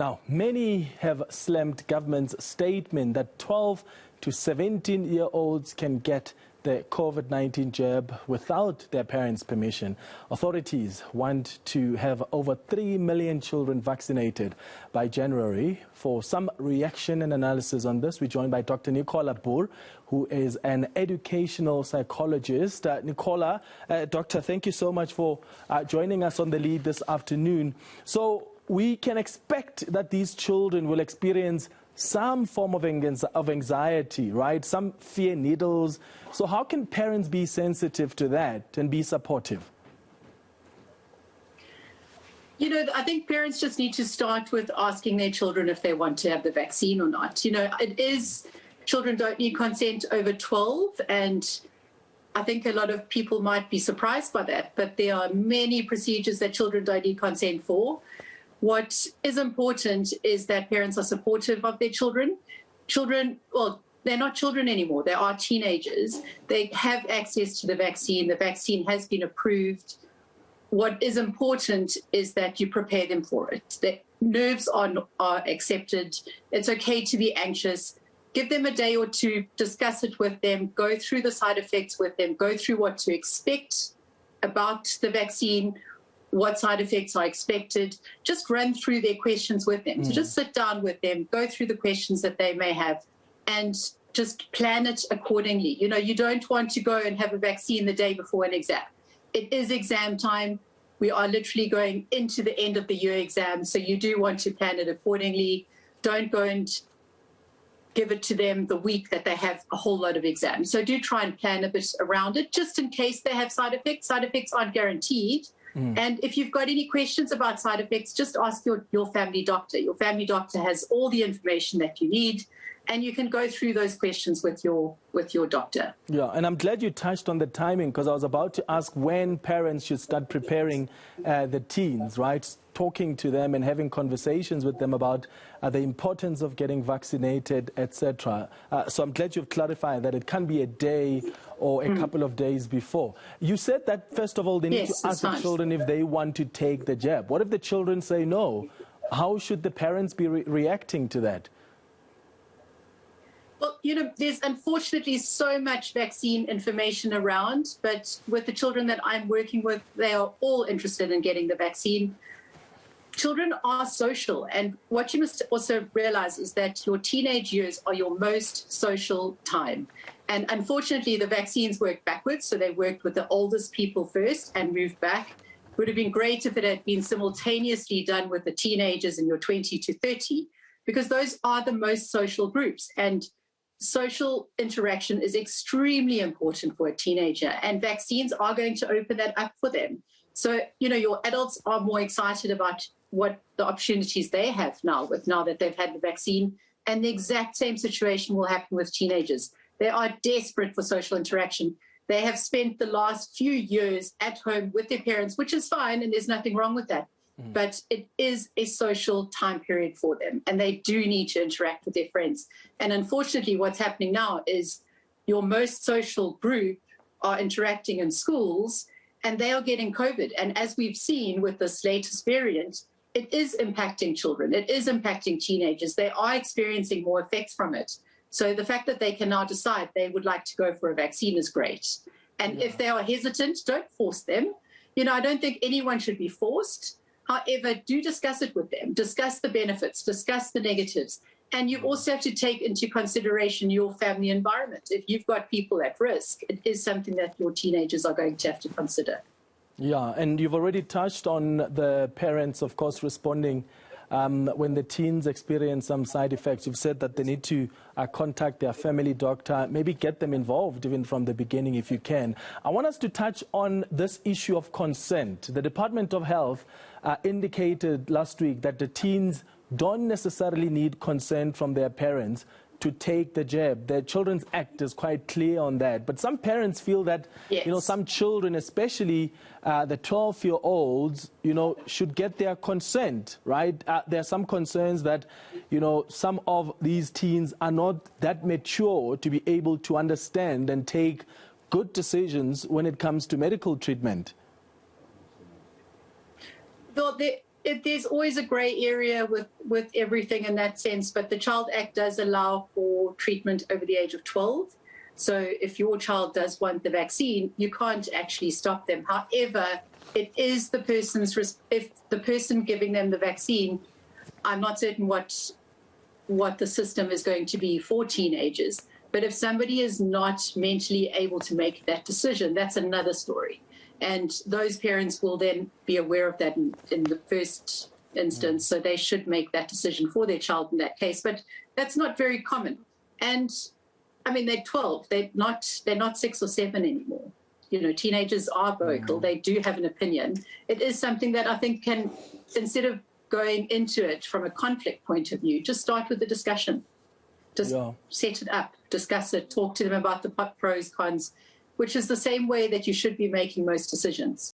Now, many have slammed government's statement that 12 to 17-year-olds can get the COVID-19 jab without their parents' permission. Authorities want to have over 3 million children vaccinated by January. For some reaction and analysis on this, we're joined by Dr. Nicola Buhr, who is an educational psychologist. Nicola, Doctor, thank you so much for joining us on the lead this afternoon. So we can expect that these children will experience some form of anxiety, right? Some fear needles. So how can parents be sensitive to that and be supportive? You know, I think parents just need to start with asking their children if they want to have the vaccine or not. You know, children don't need consent over 12, and I think a lot of people might be surprised by that, but there are many procedures that children don't need consent for. What is important is that parents are supportive of their children. Children, well, they're not children anymore. They are teenagers. They have access to the vaccine. The vaccine has been approved. What is important is that you prepare them for it. The nerves are accepted. It's okay to be anxious. Give them a day or two, discuss it with them, go through the side effects with them, go through what to expect about the vaccine, what side effects are expected. Just run through their questions with them. So just sit down with them, go through the questions that they may have, and just plan it accordingly. You know, you don't want to go and have a vaccine the day before an exam. It is exam time. We are literally going into the end of the year exam, so you do want to plan it accordingly. Don't go and give it to them the week that they have a whole lot of exams. So do try and plan a bit around it, just in case they have side effects. Side effects aren't guaranteed. And if you've got any questions about side effects, just ask your family doctor. Your family doctor has all the information that you need, and you can go through those questions with your doctor. Yeah, and I'm glad you touched on the timing, because I was about to ask when parents should start preparing the teens, right? Talking to them and having conversations with them about the importance of getting vaccinated, etc. So I'm glad you've clarified that it can be a day or a couple of days before. You said that, first of all, they need to ask the children if they want to take the jab. What if the children say no? How should the parents be reacting to that? Well, you know, there's unfortunately so much vaccine information around, but with the children that I'm working with, they are all interested in getting the vaccine. Children are social, and what you must also realize is that your teenage years are your most social time. And unfortunately, the vaccines work backwards, so they worked with the oldest people first and moved back. It would have been great if it had been simultaneously done with the teenagers in your 20 to 30, because those are the most social groups. And social interaction is extremely important for a teenager, and vaccines are going to open that up for them. So, you know, your adults are more excited about what the opportunities they have now that they've had the vaccine, and the exact same situation will happen with teenagers. They are desperate for social interaction. They have spent the last few years at home with their parents, which is fine, and there's nothing wrong with that. But it is a social time period for them, and they do need to interact with their friends. And unfortunately, what's happening now is your most social group are interacting in schools, and they are getting COVID. And as we've seen with this latest variant, it is impacting children. It is impacting teenagers. They are experiencing more effects from it. So the fact that they can now decide they would like to go for a vaccine is great. And if they are hesitant, don't force them. You know, I don't think anyone should be forced. However, do discuss it with them. Discuss the benefits, discuss the negatives. And you also have to take into consideration your family environment. If you've got people at risk, it is something that your teenagers are going to have to consider. Yeah, and you've already touched on the parents, of course, responding when the teens experience some side effects. You've said that they need to contact their family doctor, maybe get them involved even from the beginning if you can. I want us to touch on this issue of consent. The Department of Health indicated last week that the teens don't necessarily need consent from their parents to take the jab. The Children's Act is quite clear on that. But some parents feel that, you know, some children, especially the 12-year-olds, you know, should get their consent, right? There are some concerns that, you know, some of these teens are not that mature to be able to understand and take good decisions when it comes to medical treatment. Well, There's always a grey area with everything in that sense, but the Child Act does allow for treatment over the age of 12. So if your child does want the vaccine, you can't actually stop them. However, it is the person's, if the person giving them the vaccine, I'm not certain what the system is going to be for teenagers, but if somebody is not mentally able to make that decision, that's another story. And those parents will then be aware of that in the first instance, so they should make that decision for their child in that case. But that's not very common. And I mean, they're 12. They're not 6 or 7 anymore. You know, teenagers are vocal. They do have an opinion. It is something that I think can, instead of going into it from a conflict point of view, just start with the discussion. Just set it up, discuss it, talk to them about the pros, cons, which is the same way that you should be making most decisions.